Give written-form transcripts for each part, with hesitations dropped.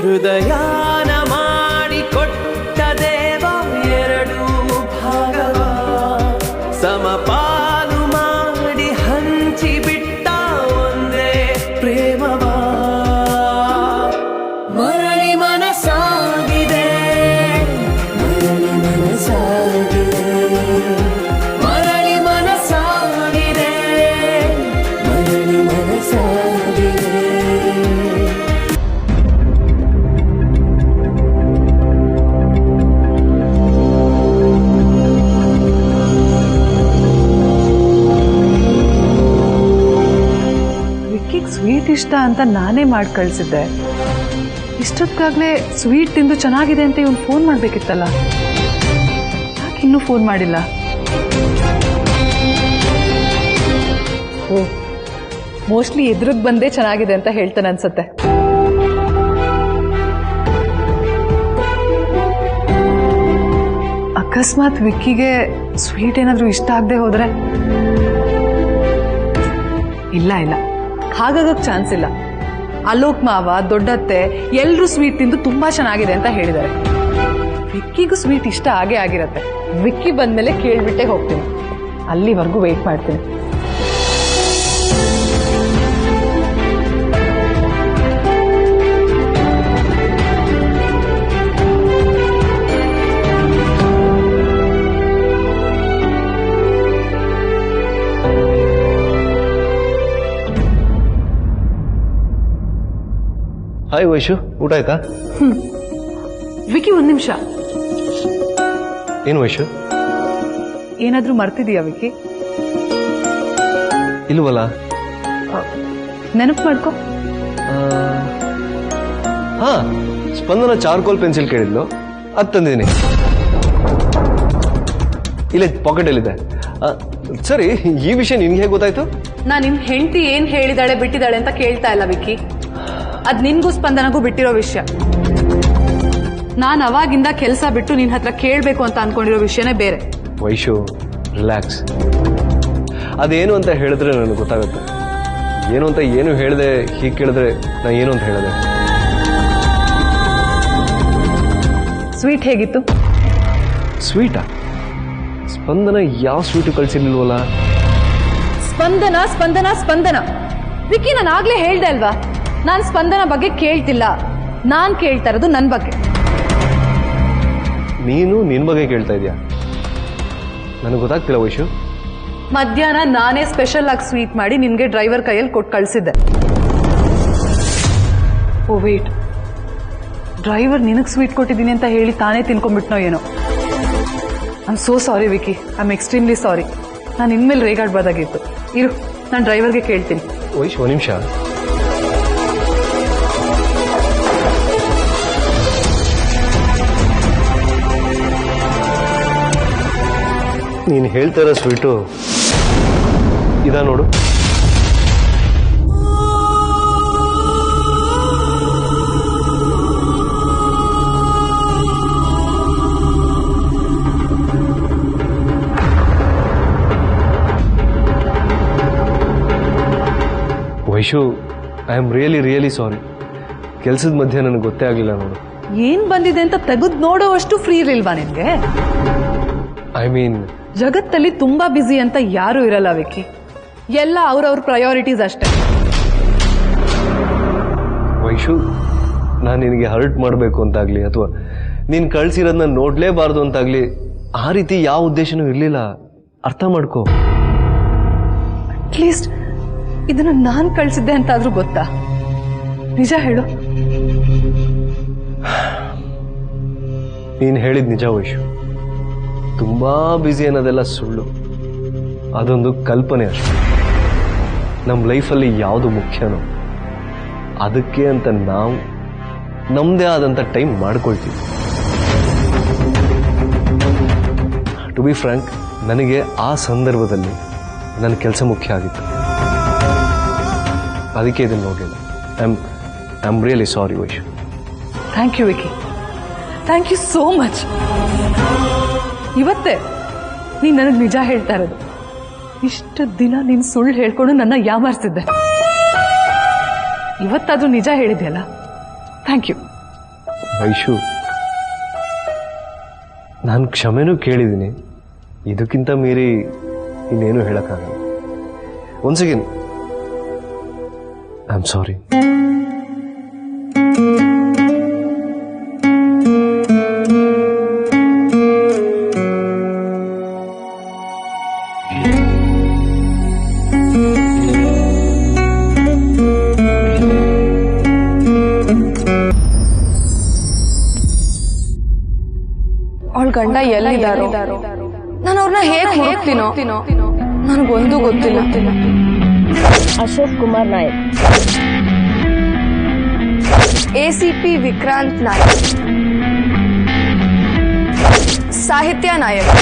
ಹೃದಯಾನ ಮಾಡಿಕೊಟ್ಟ ದೇವ ಎರಡು ಭಾಗವ ಸಮಪಾಲು ಮಾಡಿ ಹಂಚಿಬಿಟ್ಟ ಒಂದೇ ಪ್ರೇಮವ ಮರಳಿ ಮನಸಾಗಿದೆ ಮರಳಿ ಮನಸಾಗಿದೆ ಮರಳಿ ಮನಸಾಗಿದೆ ಮರಳಿ ಮನಸಾಗಿದೆ. ಸ್ವೀಟ್ ಇಷ್ಟ ಅಂತ ನಾನೇ ಮಾಡಿ ಕಳಿಸಿದ್ದೆ. ಇಷ್ಟೊತ್ತಾಗಲೇ ಸ್ವೀಟ್ ತಿಂದು ಚೆನ್ನಾಗಿದೆ ಅಂತ ಇವನು ಫೋನ್ ಮಾಡಬೇಕಿತ್ತಲ್ಲ, ಯಾಕೆ ಇನ್ನೂ ಫೋನ್ ಮಾಡಿಲ್ಲ? ಓ, ಮೋಸ್ಟ್ಲಿ ಎದುರಿಗೆ ಬಂದೇ ಚೆನ್ನಾಗಿದೆ ಅಂತ ಹೇಳ್ತಾನೆ ಅನ್ಸತ್ತೆ. ಅಕಸ್ಮಾತ್ ವಿಕ್ಕಿಗೆ ಸ್ವೀಟ್ ಏನಾದರೂ ಇಷ್ಟ ಆಗದೆ ಹೋದ್ರೆ? ಇಲ್ಲ ಇಲ್ಲ, ಹಾಗಾಗಕ್ಕೆ ಚಾನ್ಸ್ ಇಲ್ಲ. ಅಲೋಕ್ ಮಾವ, ದೊಡ್ಡತ್ತೆ ಎಲ್ಲರೂ ಸ್ವೀಟ್ ತಿಂದು ತುಂಬಾ ಚೆನ್ನಾಗಿದೆ ಅಂತ ಹೇಳಿದ್ದಾರೆ. ವಿಕ್ಕಿಗೂ ಸ್ವೀಟ್ ಇಷ್ಟ ಆಗೇ ಆಗಿರತ್ತೆ. ವಿಕ್ಕಿ ಬಂದ್ಮೇಲೆ ಕೇಳ್ಬಿಟ್ಟೆ ಹೋಗ್ತೀನಿ. ಅಲ್ಲಿವರೆಗೂ ವೇಟ್ ಮಾಡ್ತೀನಿ. ಹಾಯ್ ವೈಶು, ಊಟ ಆಯ್ತಾ? ವಿಕ್ಕಿ, ಒಂದ್ ನಿಮಿಷ. ಏನು ವೈಶು? ಏನಾದ್ರೂ ಮರ್ತಿದೀಯಾ ವಿಕ್ಕಿ? ಇಲ್ವಲ್ಲ. ನೆನಪು ಮಾಡ್ಕೊ. ಹಾ, ಸ್ಪಂದನ ಚಾರ್ಕೋಲ್ ಪೆನ್ಸಿಲ್ ಕೇಳಿದ್ಲು, ಅದು ತಂದಿದ್ದೀನಿ. ಇಲ್ಲೇ ಪಾಕೆಟಲ್ಲಿದೆ. ಸರಿ, ಈ ವಿಷಯ ನಿನ್ಗೆ ಹೇಗೆ ಗೊತ್ತಾಯ್ತು? ನಾನು ನಿಮ್ ಹೆಂಡತಿ ಏನ್ ಹೇಳಿದಾಳೆ ಬಿಟ್ಟಿದ್ದಾಳೆ ಅಂತ ಕೇಳ್ತಾ ಇಲ್ಲ ವಿಕ್ಕಿ. ಅದ್ ನಿನ್ಗೂ ಸ್ಪಂದನಗೂ ಬಿಟ್ಟಿರೋ ವಿಷಯ. ನಾನು ಅವಾಗಿಂದ ಕೆಲಸ ಬಿಟ್ಟು ನಿನ್ ಹತ್ರ ಕೇಳ್ಬೇಕು ಅಂತ ಅನ್ಕೊಂಡಿರೋ ವಿಷಯನೇ ಬೇರೆ. ವೈಶು, ರಿಲ್ಯಾಕ್ಸ್. ಅದೇನು ಅಂತ ಹೇಳಿದ್ರೆ ನನಗೆ ಗೊತ್ತಾಗುತ್ತೆ. ಏನು ಅಂತ ಏನು ಹೇಳಿದೆ, ಹೀಗೆ ಕೇಳಿದ್ರೆ ನಾ ಏನು ಅಂತ ಹೇಳಿದೆ. ಸ್ವೀಟ್ ಹೇಗಿತ್ತು? ಸ್ವೀಟಾ? ಸ್ಪಂದನ ಯಾವ ಸ್ವೀಟು ಕಳಿಸಿರ್ಲಿಲ್ವಲ್ಲ. ಸ್ಪಂದನ ಸ್ಪಂದನ ಸ್ಪಂದನ. ವಿಕ್ಕಿ, ನಾನು ಆಗ್ಲೇ ಹೇಳ್ದೆ ಅಲ್ವಾ, ನಾನ್ ಸ್ಪಂದನ ಬಗ್ಗೆ ಕೇಳ್ತಿಲ್ಲ. ನಾನ್ ಕೇಳ್ತಾ ಇರೋದು ನನ್ ಬಗ್ಗೆ. ನೀನು ನಿನ್ ಬಗ್ಗೆ ಕೇಳ್ತಾ ಇದೀಯಾ? ನನಗೆ ಗೊತ್ತಾಗ್ತಿಲ್ಲ ವೈಶು. ಮಧ್ಯಾಹ್ನ ನಾನೇ ಸ್ಪೆಷಲ್ ಆಗಿ ಸ್ವೀಟ್ ಮಾಡಿ ನಿನ್ಗೆ ಡ್ರೈವರ್ ಕೈಯಲ್ಲಿ ಕೊಟ್ಟು ಕಳಿಸಿದ್ದೆ. ಓ ವೇಟ್, ಡ್ರೈವರ್ ನಿನಗ್ ಸ್ವೀಟ್ ಕೊಟ್ಟಿದ್ದೀನಿ ಅಂತ ಹೇಳಿ ತಾನೇ ತಿನ್ಕೊಂಡ್ಬಿಟ್ನೋ ಏನೋ. I am so sorry Vicky, I am extremely sorry. ನಾನು ಇನ್ಮೇಲೆ ರೇಗಾಡ್ಬಾರ್ದಾಗಿತ್ತು. ಇರು, ನಾನು ಡ್ರೈವರ್ಗೆ ಕೇಳ್ತೀನಿ. ವೈಶು, ಒಂದು ನಿಮಿಷ. ನೀನು ಹೇಳ್ತಾ ಇರೋ ಸ್ವೀಟು ಇದಾ ನೋಡು. ವೈಶು, ಐ ಆಮ್ ರಿಯಲಿ ಸಾರಿ. ಕೆಲಸದ ಮಧ್ಯೆ ನನಗೆ ಗೊತ್ತೇ ಆಗಲಿಲ್ಲ ನೋಡು. ಏನ್ ಬಂದಿದೆ ಅಂತ ತೆಗೆದು ನೋಡೋವಷ್ಟು ಫ್ರೀ ಇರಲಿಲ್ವಾ ನಿನ್ಗೆ? ಐ ಮೀನ್, ಜಗತ್ತಲ್ಲಿ ತುಂಬಾ ಬ್ಯುಸಿ ಅಂತ ಯಾರೂ ಇರಲ್ಲ ವಿಕ್ಕಿ. ಎಲ್ಲ ಅವ್ರವ್ರ ಪ್ರಯಾರಿಟೀಸ್ ಅಷ್ಟೇ. ವೈಶು, ನಾನು ನಿನಗೆ ಹರ್ಟ್ ಮಾಡಬೇಕು ಅಂತಾಗ್ಲಿ ಅಥವಾ ನೀನು ಕಳ್ಸಿರೋದನ್ನ ನೋಡ್ಲೇಬಾರ್ದು ಅಂತಾಗ್ಲಿ ಆ ರೀತಿ ಯಾವ ಉದ್ದೇಶನೂ ಇರಲಿಲ್ಲ. ಅರ್ಥ ಮಾಡ್ಕೋ. ಅಟ್ಲೀಸ್ಟ್ ಇದನ್ನು ನಾನು ಕಳ್ಸಿದ್ದೆ ಅಂತಾದ್ರೂ ಗೊತ್ತಾ? ನಿಜ ಹೇಳು. ನೀನು ಹೇಳಿದ ನಿಜ ವೈಶು. ತುಂಬಾ ಬ್ಯುಸಿ ಅನ್ನೋದೆಲ್ಲ ಸುಳ್ಳು. ಅದೊಂದು ಕಲ್ಪನೆ ಅಷ್ಟೆ. ನಮ್ಮ ಲೈಫಲ್ಲಿ ಯಾವುದು ಮುಖ್ಯನೋ ಅದಕ್ಕೆ ಅಂತ ನಾವು ನಮ್ಮದೇ ಆದಂಥ ಟೈಮ್ ಮಾಡ್ಕೊಳ್ತೀವಿ. ಟು ಬಿ ಫ್ರ್ಯಾಂಕ್, ನನಗೆ ಆ ಸಂದರ್ಭದಲ್ಲಿ ನನ್ನ ಕೆಲಸ ಮುಖ್ಯ ಆಗಿತ್ತು. ಅದಕ್ಕೆ ಇದನ್ನು ನೋಡಲಿಲ್ಲ. I am really sorry Vaishu. Thank you Vicky, thank you so much. ಇವತ್ತೇ ನೀನು ನನಗೆ ನಿಜ ಹೇಳ್ತಾ ಇರೋದು. ಇಷ್ಟು ದಿನ ನೀನು ಸುಳ್ಳು ಹೇಳ್ಕೊಂಡು ನನ್ನ ಯಾಮಾರಿಸಿದ್ದೆ. ಇವತ್ತಾದ್ರೂ ನಿಜ ಹೇಳಿದ್ಯಲ್ಲ, ಥ್ಯಾಂಕ್ ಯು. ವೈಶು, ನಾನು ಕ್ಷಮೆನೂ ಕೇಳಿದ್ದೀನಿ. ಇದಕ್ಕಿಂತ ಮೀರಿ ಇನ್ನೇನು ಹೇಳಕ್ಕಾಗಲ್ಲ. Once again I am sorry. ಅವಳ ಗಂಡ ಎಲ್ಲಿದ್ದಾರೋ, ನಾನು ಅವ್ರನ್ನ ಹೇಗೆ ಹುಡುಕ್ತೀನೋ ನನಗೊಂದು ಗೊತ್ತಿಲ್ಲ. ಅಶೋಕ್ ಕುಮಾರ್ ನಾಯಕ್, ACP ವಿಕ್ರಾಂತ್ ನಾಯಕ್, ಸಾಹಿತ್ಯ ನಾಯಕ್,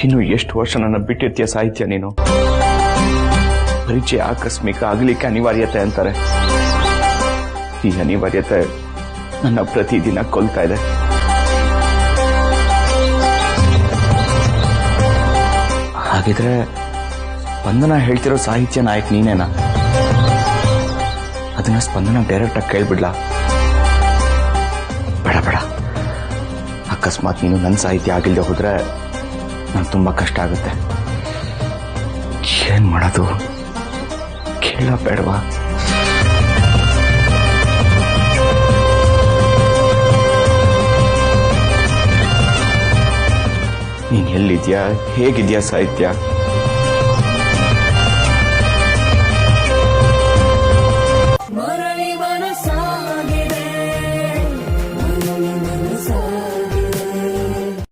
ಇನ್ನು ಎಷ್ಟು ವರ್ಷ ನನ್ನ ಬಿಟ್ಟಿರ್ತೀಯ ಸಾಹಿತ್ಯ ನೀನು? ಪರಿಚಯ ಆಕಸ್ಮಿಕ, ಆಗಲಿಕ್ಕೆ ಅನಿವಾರ್ಯತೆ ಅಂತಾರೆ. ಈ ಅನಿವಾರ್ಯತೆ ನನ್ನ ಪ್ರತಿದಿನ ಕೊಲ್ತಾ ಇದೆ. ಹಾಗಿದ್ರೆ ಸ್ಪಂದನ ಹೇಳ್ತಿರೋ ಸಾಹಿತ್ಯ ನಾಯಕ್ ನೀನೇನಾ? ಅದನ್ನ ಸ್ಪಂದನ ಡೈರೆಕ್ಟ್ ಆಗಿ ಕೇಳ್ಬಿಡ್ಲಾ? ಬೇಡ ಬೇಡ, ಅಕಸ್ಮಾತ್ ನೀನು ನನ್ನ ಸಾಹಿತ್ಯ ಆಗಿಲ್ದೆ ಹೋದ್ರೆ ನಂಗೆ ತುಂಬ ಕಷ್ಟ ಆಗುತ್ತೆ. ಏನ್ ಮಾಡೋದು? ಕೇಳ ಬೇಡವಾ? ನೀನ್ ಎಲ್ಲಿದ್ಯಾ, ಹೇಗಿದ್ಯಾ ಸಾಹಿತ್ಯ?